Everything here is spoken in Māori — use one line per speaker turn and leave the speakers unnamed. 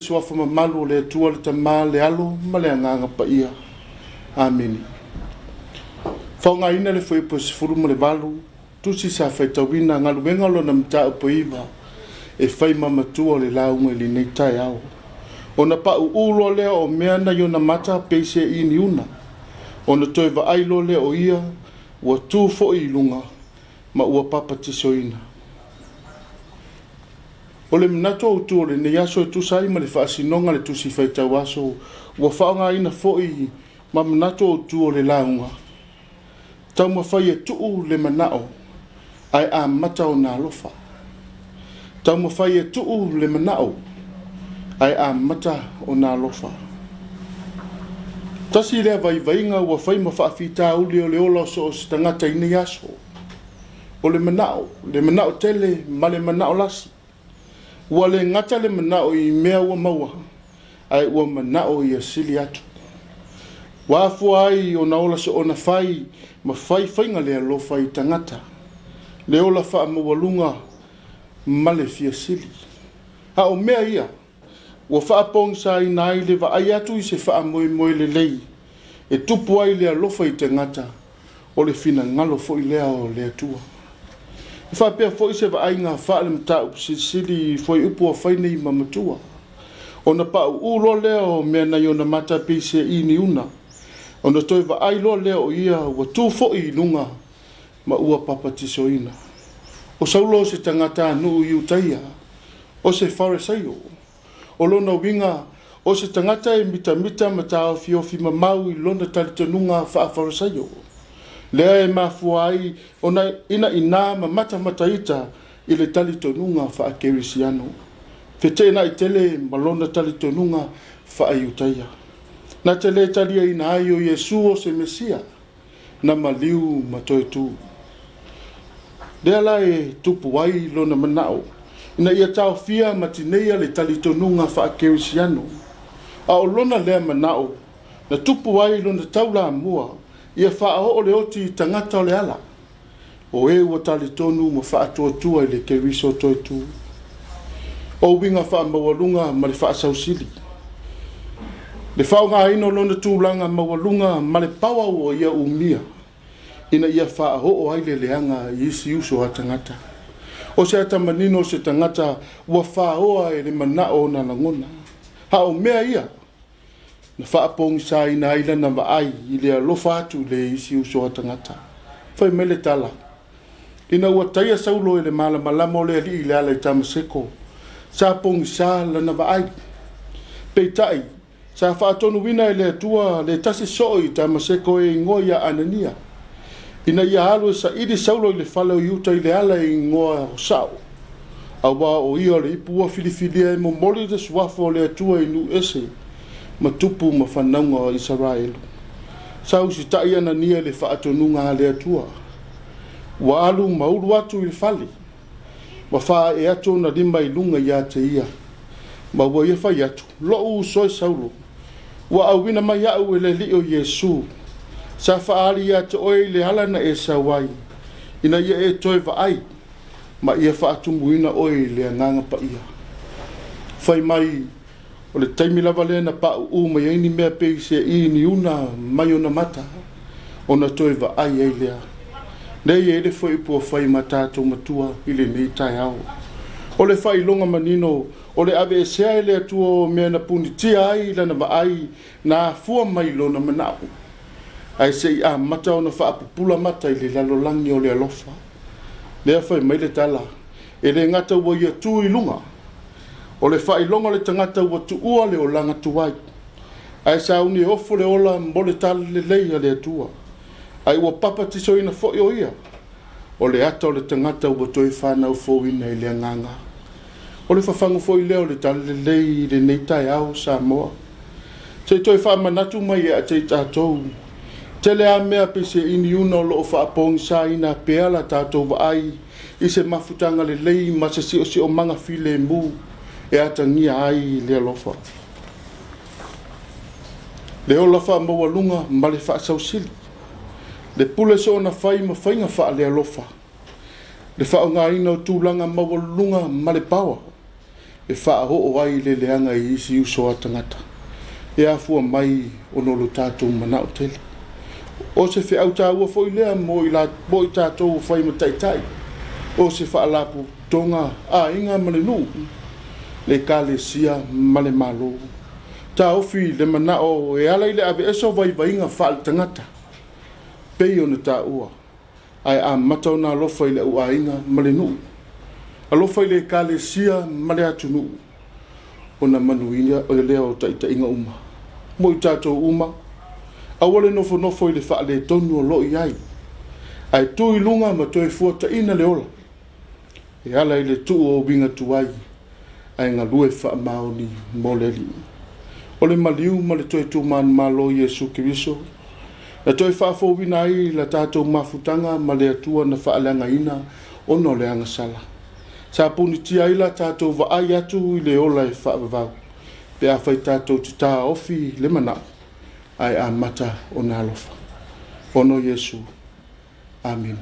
Soafa mamalu le tua le tama le alo ma le anganga pa ia. Amen. Whaunga ina le fwoi po sifuru mo le valu, tusi sa whai tawina ngalu wenga lo na mta upo iwa, e whai mamatua le launga li nei tai au. O na pa uulo lea o mea na yo na mata peise i ni una. O na toi wa ailo lea o ia, ua tū fo i lunga, ma ua papa tisoina. O le minato au tu o le nei aso e tusai ma le whaasinonga le tusi whai tau aso, ua whaonga ina fo i ma minato au tu o le launga. Tau ma whai e tuu le manao, ai a mata o nā lofa. Tau ma whai e tuu le manao, ai a mata o nā lofa. Tasi lea vai vainga ua whai ma whaafita uli o le ola so o si tangata ina yaso. O le manao tele ma le manao lasi. Ua le ngata le manao i mea ua maua, ai ua manao i asili atu. Wafu ai o na ola so o na whai, ma whai whainga lea lofa i tangata. Le ola wha mawalunga ma le fia sili. Ha o mea ia, ua wha apong sa i nai le wa ai atu i se wha moe moe le lei. E tupu ai lea lofa i tangata, o le fina ngalo fo i lea o lea tua. I wha pia fo i se wa ai ngā wha le mta upsisili fo i upu a whaine i mamatua. O na pa ulo lea o mea na i o na mata pise i ni una. O na toi wa ai lo lea o ia ua tū fo i lunga ma ua papa tisoina. O saulo se tangata nuu i utaia, o se farisaio. O lona winga, o se tangata e mita ma tau fiofi ma mau i lona talitanunga wha farisaio. Lea e mafua ai, o na ina ma mata ita i le talitanunga wha kerisiano. Fetena i tele ma lona talitanunga wha i utaia. Na tele talia ina ai o Yesu o se Mesia, na maliu ma toi tu. Lea la e tupu wai lona manao, ina ia tau fia matineia le talitonunga wha kerisiano. A o lona lea manao, na tupu wai lona taula mua, ia wha o le oti tangata o le ala. O e ua talitonu ma wha atuatua i le keriso toi tu. O winga wha mawalunga ma le wha sausili. Le whaunga ino lona tūlanga mawalunga ma le pawa o ia umia. Ina ia wha o aile leanga i isi uso a tangata. O se ata manino se tangata ua wha oa e le manao na langona. Ha o mea ia. Na wha apongi sa ina aila na maai i le alofa atu le isi uso a tangata. Whai mele tala. Ina ua taia saulo e le malama le ali i le ala i tamaseko. Sa apongi sa lana maai. Peitai. Sa wha atonu wina e le atua le tasi soi i tamaseko e ngoia anania. Ina ia alu sa idi saulo i le whala o iuta i le ala i ngoa o sao. Awa o ia le ipua filifilia e momoli de suafo le atua i nu ese. Ma tupu ma whanaunga o Israel. Sau si tai anania le whaatonunga le atua. Wa alu mauru atu i le whali. Wa wha e atu na lima i lunga ia te ia. Ma wa ia whai atu. Lo u soi saulo. Wa au wina mai au e le li o Yesu. Sa whaari ia te oi le halana e sa wai. Ina ia e toi wa ai. Ma ia whaatumuina oi le anganga pa ia. Whai mai o le taimi lava lena pa u mai aini mea peise i ni una mai o na mata. O na toi wa ai ei lea. Nei e le whai pua whai matato matua i le nei tai au. O le whai longa manino o le ave e sea le atua o mea na punitia ai lana wa ai na fua mai lona manao. Ai se i a mata o na whaapupula mata i le lalolangi o le alofa. Lea whai mai le tala. E le ngata ua ia tū i lunga. O le whai longa le tangata ua tu ua le o langa tuai. Ai sa uni ofo le ola mbole tala le leia le atua. Ai ua papa tiso ina fo o ia. O le ata o le tangata ua toi whanau fo ina i le anganga. O le whafangu fo i leo le tala le lei le neitai au Samoa. Se toi whamanatu mai e a te tātou. Tele a mea pese ini una o loo whaapongi sa ina peala tātou wa ai i se mafutanga le lei ma se si o manga file mu e atangia ai le alofa. Le olofa mawalunga ma le wha sausili. Le pule so na whai ma whainga wha le alofa. Le wha o ngā ina o tūlanga mawalunga ma le pawa. e wha ho o ai le leanga I isi uso a tangata. E a fua mai ono lo tātou mana o tele. O se whi au tāua fo I lea mo I tātou whai ma taitai. O se wha alapu tonga a inga male nu. Le kale sia male malo. Ta ofi le mana o e ala I le ave eso vai inga wha al tangata. Pei o na tā ua. Ai a matau na lofa I le ua inga male nu. Alofa I le kale sia male atu nu. O na manuia o le leo taita inga uma. Mo I tātou uma. Awale nofo I le wha le tonu o loi ai. Ai tui lunga ma toi fuata ina le ola. E ala I le tu o winga tuai. Ai ngā lue wha maoni mo le li. O le maliu ma le toi tu man malo Yesu Kiriso. La toi wha fo wina ai la tātou mafutanga ma le atua na wha alanga ina o no le anga sala. Sa puni tia ila tātou wa ai atu I le ola e wha vavau. Pe a whai tātou te tā ofi le manau. Ai a mata o nā lofa. Ono Yesu. Amen.